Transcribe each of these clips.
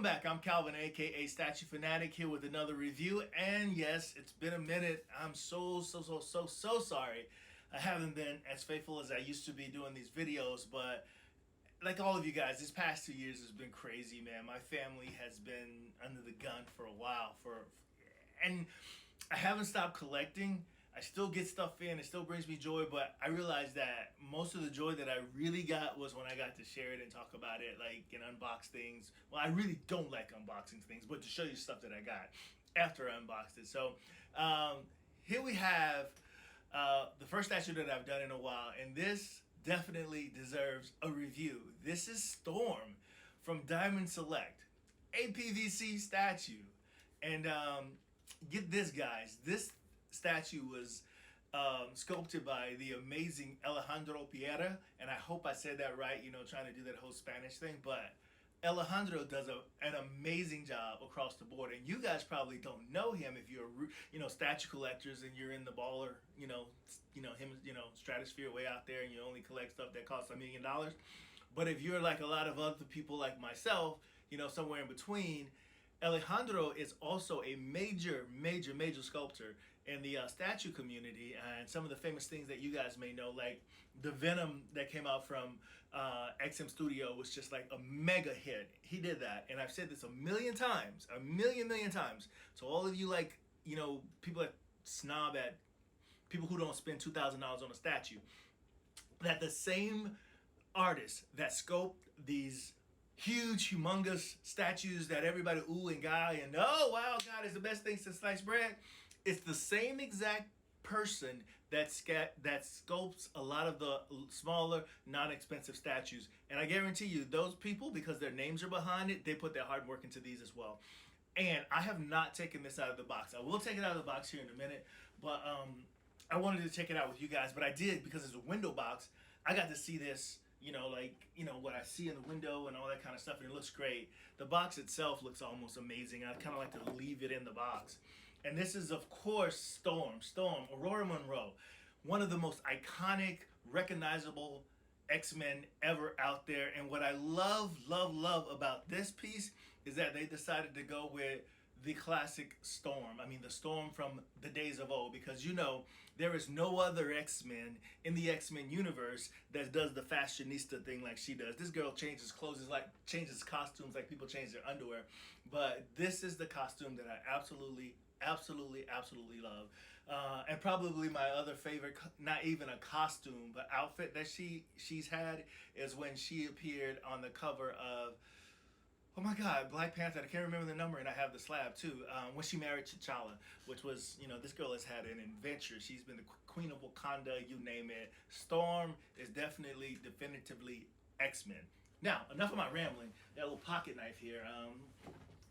Welcome back. I'm Calvin, A.K.A. Statue Fanatic, here with another review. And yes, it's been a minute. I'm so sorry. I haven't been as faithful as I used to be doing these videos, but like all of you guys, this past 2 years has been crazy, man. My family has been under the gun for a while, and I haven't stopped collecting. I still get stuff in, it still brings me joy, but I realized that most of the joy that I really got was when I got to share it and talk about it, like, and unbox things. Well, I really don't like unboxing things, but to show you stuff that I got after I unboxed it. So here we have the first statue that I've done in a while, and this definitely deserves a review. This is Storm from Diamond Select, a PVC statue. And get this, guys, this statue was sculpted by the amazing Alejandro Pereira, and I hope I said that right, you know, trying to do that whole Spanish thing, but Alejandro does an amazing job across the board. And you guys probably don't know him if you're, you know, statue collectors and you're in the baller, you know him, you know, stratosphere way out there, and you only collect stuff that costs $1 million. But if you're like a lot of other people like myself, you know, somewhere in between, Alejandro is also a major sculptor in the statue community, and some of the famous things that you guys may know, like the Venom that came out from XM Studio, was just like a mega hit. He did that, and I've said this a million times, a million times. So all of you, like, you know, people that snob at people who don't spend $2,000 on a statue, that the same artists that sculpt these huge, humongous statues that everybody ooh and guy and oh wow, God is the best thing since sliced bread. It's the same exact person that sculpts a lot of the smaller, non-expensive statues. And I guarantee you, those people, because their names are behind it, they put their hard work into these as well. And I have not taken this out of the box. I will take it out of the box here in a minute, but I wanted to check it out with you guys. But I did, because it's a window box. I got to see this, you know, like, you know, what I see in the window and all that kind of stuff, and it looks great. The box itself looks almost amazing. I kind of like to leave it in the box. And this is, of course, Storm, Ororo Munroe, one of the most iconic, recognizable X-Men ever out there. And what I love about this piece is that they decided to go with the classic Storm. I mean, the Storm from the days of old, because, you know, there is no other X-Men in the X-Men universe that does the fashionista thing like she does. This girl changes clothes, like changes costumes like people change their underwear. But this is the costume that I absolutely love. And probably my other favorite, not even a costume, but outfit that she's had, is when she appeared on the cover of, oh my God, Black Panther. I can't remember the number, and I have the slab too. When she married T'Challa, which was, you know, this girl has had an adventure. She's been the Queen of Wakanda, you name it. Storm is definitively X-Men. Now, enough of my rambling. Got a little pocket knife here.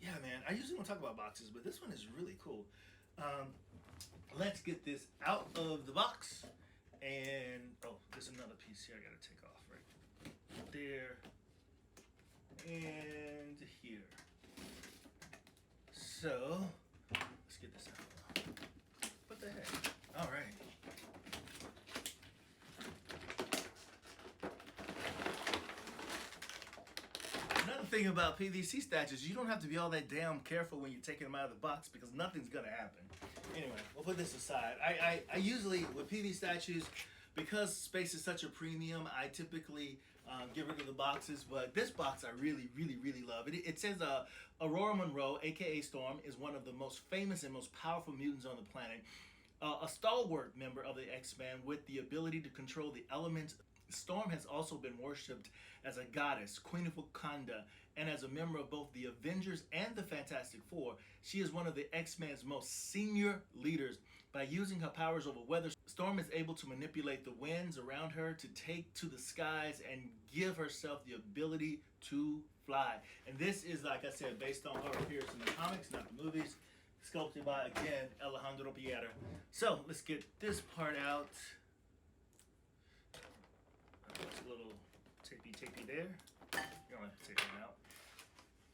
Yeah, man, I usually don't talk about boxes, but this one is really cool. Let's get this out of the box. And, oh, there's another piece here I gotta take off right there. And here. So let's get this out. What the heck? All right. Another thing about PVC statues, you don't have to be all that damn careful when you're taking them out of the box, because nothing's gonna happen. Anyway, we'll put this aside. I usually, with PVC statues, because space is such a premium, I typically get rid of the boxes, but this box I really love. It says Ororo Munroe, A.K.A. Storm, is one of the most famous and most powerful mutants on the planet. A stalwart member of the X-Men with the ability to control the elements. Storm has also been worshipped as a goddess, Queen of Wakanda, and as a member of both the Avengers and the Fantastic Four. She is one of the X-Men's most senior leaders. By using her powers over weather, Storm is able to manipulate the winds around her to take to the skies and give herself the ability to fly. And this is, like I said, based on her appearance in the comics, not the movies. Sculpted by, again, Alejandro Pereira. So, let's get this part out. It's a little tapey there. You don't have to take it out.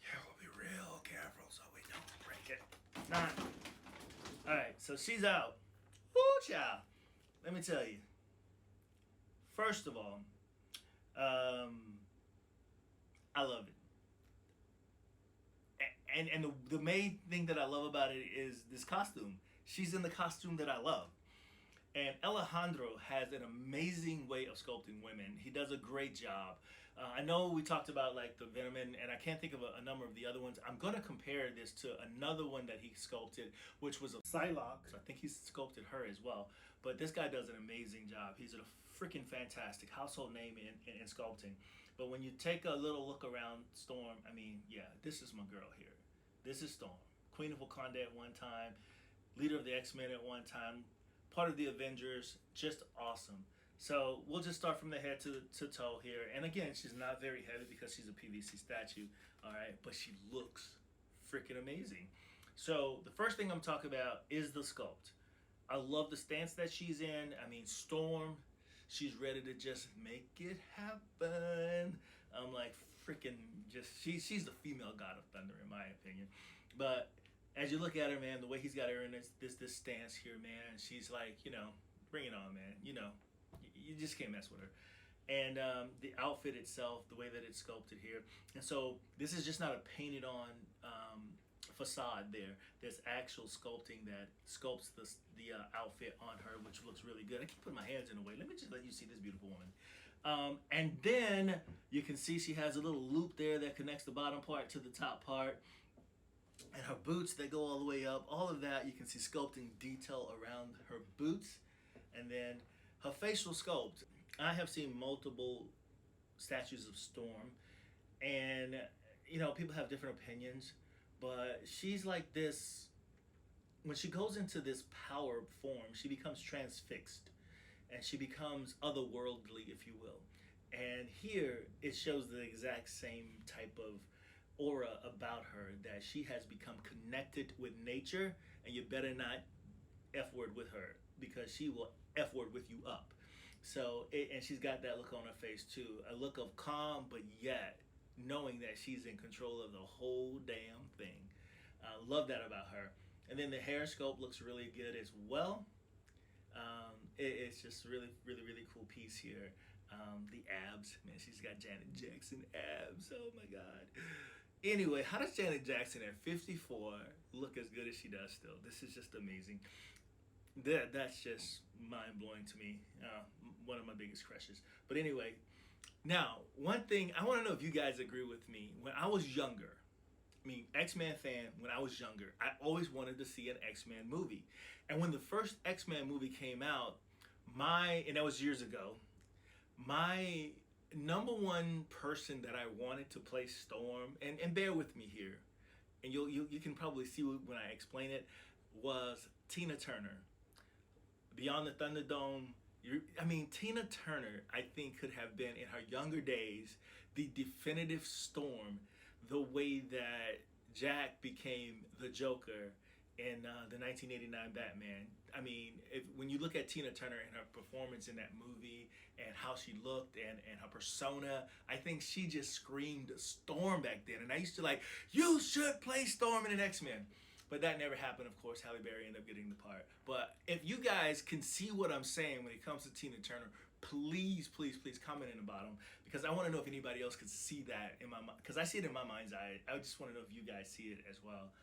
Yeah, we'll be real careful so we don't break it. Alright, so she's out. Woo, child. Let me tell you. First of all, I love it. and the main thing that I love about it is this costume. She's in the costume that I love. And Alejandro has an amazing way of sculpting women. He does a great job. I know we talked about like the Venom, and I can't think of a number of the other ones. I'm gonna compare this to another one that he sculpted, which was a Psylocke. I think he sculpted her as well. But this guy does an amazing job. He's a freaking fantastic household name in sculpting. But when you take a little look around Storm, I mean, yeah, this is my girl here. This is Storm, Queen of Wakanda at one time, leader of the X-Men at one time, part of the Avengers, just awesome. So we'll just start from the head to toe here. And again, she's not very heavy because she's a PVC statue, all right? But she looks freaking amazing. So the first thing I'm talking about is the sculpt. I love the stance that she's in. I mean, Storm, she's ready to just make it happen. I'm like freaking just, she's the female god of thunder in my opinion. But as you look at her, man, the way he's got her in this stance here, man, she's like, you know, bring it on, man. You know, you just can't mess with her. And the outfit itself, the way that it's sculpted here. And so this is just not a painted on facade there. There's actual sculpting that sculpts the outfit on her, which looks really good. I keep putting my hands in the way. Let me just let you see this beautiful woman. And then you can see she has a little loop there that connects the bottom part to the top part. And her boots, they go all the way up. All of that, you can see sculpting detail around her boots. And then her facial sculpt. I have seen multiple statues of Storm. And, you know, people have different opinions. But she's like this, when she goes into this power form, she becomes transfixed. And she becomes otherworldly, if you will. And here, it shows the exact same type of aura about her, that she has become connected with nature, and you better not F-word with her, because she will F-word with you up. So, and she's got that look on her face too, a look of calm, but yet knowing that she's in control of the whole damn thing. Love that about her. And then the hair sculpt looks really good as well. It's just really, really, really cool piece here. The abs, man, she's got Janet Jackson abs. Oh my God. Anyway, how does Janet Jackson at 54 look as good as she does still? This is just amazing. That's just mind-blowing to me. One of my biggest crushes. But anyway, now, one thing, I want to know if you guys agree with me. When I was younger, I mean, X-Men fan, when I was younger, I always wanted to see an X-Men movie. And when the first X-Men movie came out, and that was years ago, my number one person that I wanted to play Storm, and bear with me here, and you can probably see when I explain it, was Tina Turner. Beyond the Thunderdome, Tina Turner, I think, could have been, in her younger days, the definitive Storm, the way that Jack became the Joker in the 1989 Batman. I mean, when you look at Tina Turner and her performance in that movie and how she looked and her persona, I think she just screamed Storm back then. And I used to like, you should play Storm in an X-Men. But that never happened, of course. Halle Berry ended up getting the part. But if you guys can see what I'm saying when it comes to Tina Turner, please, please, please comment in the bottom, because I want to know if anybody else could see that in my mind, because I see it in my mind's eye. I just want to know if you guys see it as well.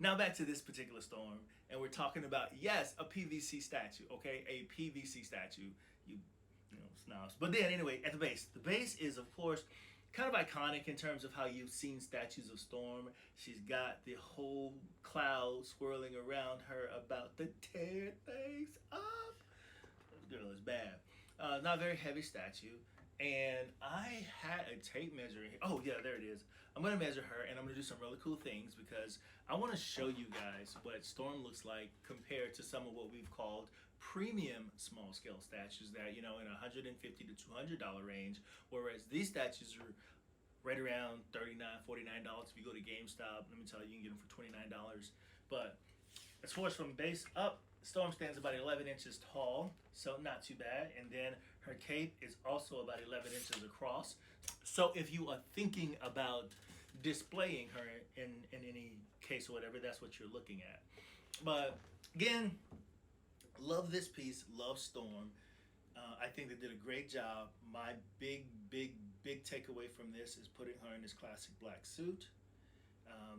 Now back to this particular Storm, and we're talking about, yes, a PVC statue, okay? A PVC statue, you know, snobs. But then anyway, at the base is, of course, kind of iconic in terms of how you've seen statues of Storm. She's got the whole cloud swirling around her about to tear things up. This girl is bad. Not very heavy statue. And I had a tape measure. Oh yeah, there it is. I'm gonna measure her, and I'm gonna do some really cool things because I want to show you guys what Storm looks like compared to some of what we've called premium small scale statues that, you know, in $150 to $200 range, whereas these statues are right around $39, $49. If you go to GameStop, let me tell you, you can get them for $29. But as far as from base up, Storm stands about 11 inches tall, so not too bad. And then her cape is also about 11 inches across. So if you are thinking about displaying her in any case or whatever, that's what you're looking at. But again, love this piece, love Storm. I think they did a great job. My big takeaway from this is putting her in this classic black suit.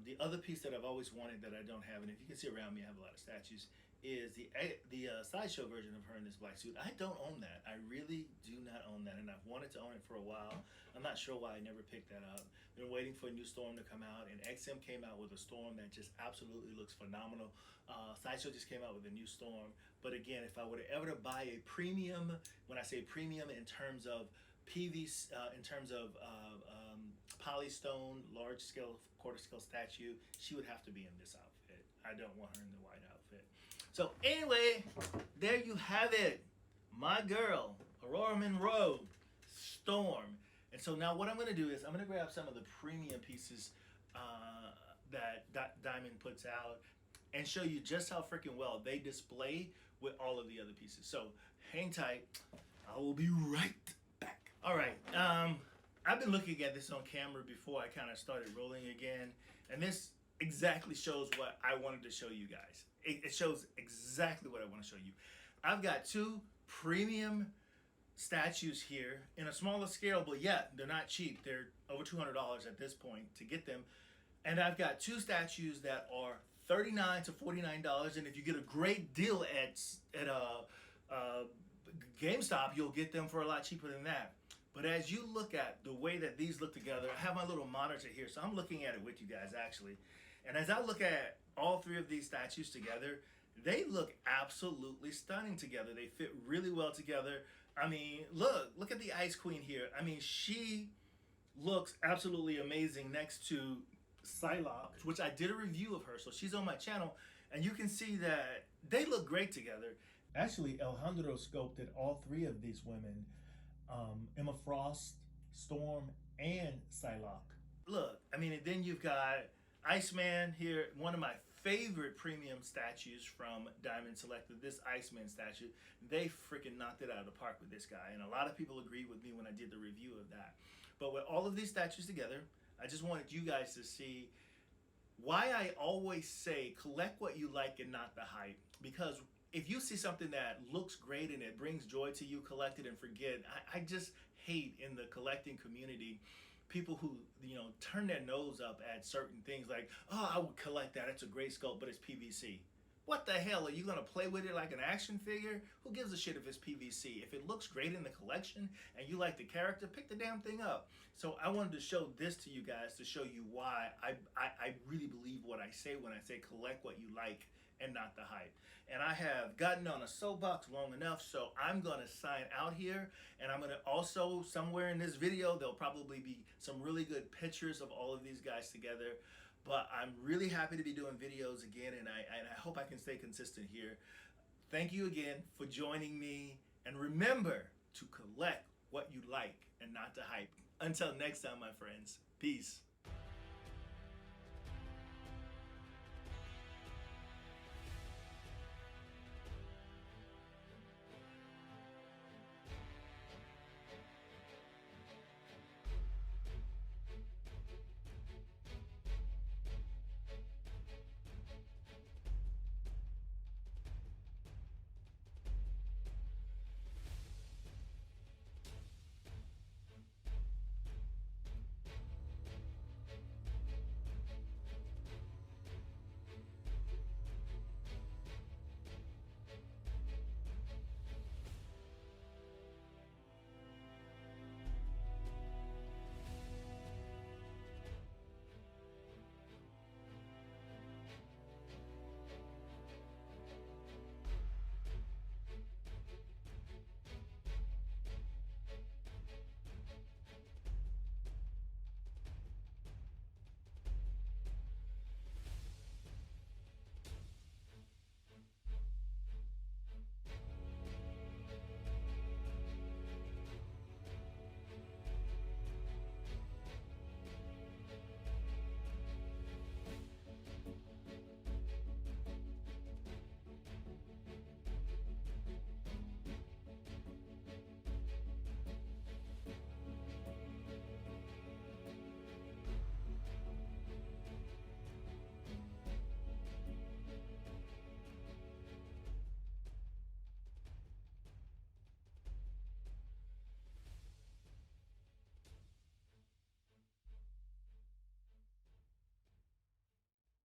The other piece that I've always wanted that I don't have, and if you can see around me, I have a lot of statues, is the sideshow version of her in this black suit. I don't own that. I really do not own that, and I've wanted to own it for a while. I'm not sure why I never picked that up. Been waiting for a new Storm to come out, and XM came out with a Storm that just absolutely looks phenomenal. Sideshow just came out with a new Storm, but again, if I were to ever to buy a premium, when I say premium in terms of PVC, in terms of polystone, large scale, quarter scale statue, she would have to be in this outfit. I don't want her in the white outfit. So anyway, there you have it. My girl, Aurora Munroe, Storm. And so now what I'm going to do is I'm going to grab some of the premium pieces that Diamond puts out and show you just how freaking well they display with all of the other pieces. So hang tight. I will be right back. All right. I've been looking at this on camera before I kind of started rolling again, and this exactly shows what I wanted to show you guys. It shows exactly what I want to show you. I've got two premium statues here in a smaller scale, but yet they're not cheap. They're over $200 at this point to get them. And I've got two statues that are $39 to $49, and if you get a great deal at GameStop, you'll get them for a lot cheaper than that. But as you look at the way that these look together, I have my little monitor here, so I'm looking at it with you guys actually. And as I look at all three of these statues together, they look absolutely stunning together. They fit really well together. I mean, look at the Ice Queen here. I mean, she looks absolutely amazing next to Psylocke, which I did a review of her, so she's on my channel, and you can see that they look great together. Actually, Alejandro sculpted all three of these women, Emma Frost, Storm, and Psylocke. Look, I mean, and then you've got Iceman here, one of my favorite premium statues from Diamond Selected, this Iceman statue. They freaking knocked it out of the park with this guy, and a lot of people agreed with me when I did the review of that. But with all of these statues together, I just wanted you guys to see why I always say collect what you like and not the hype. Because if you see something that looks great and it brings joy to you, collect it and forget. I just hate in the collecting community people who, you know, turn their nose up at certain things like, oh, I would collect that, it's a great sculpt, but it's PVC. What the hell, are you gonna play with it like an action figure? Who gives a shit if it's PVC? If it looks great in the collection and you like the character, pick the damn thing up. So I wanted to show this to you guys to show you why I really believe what I say when I say collect what you like and not the hype. And I have gotten on a soapbox long enough, so I'm gonna sign out here, and I'm gonna also, somewhere in this video, there'll probably be some really good pictures of all of these guys together. But I'm really happy to be doing videos again, and I hope I can stay consistent here. Thank you again for joining me, and remember to collect what you like and not the hype. Until next time, my friends, peace.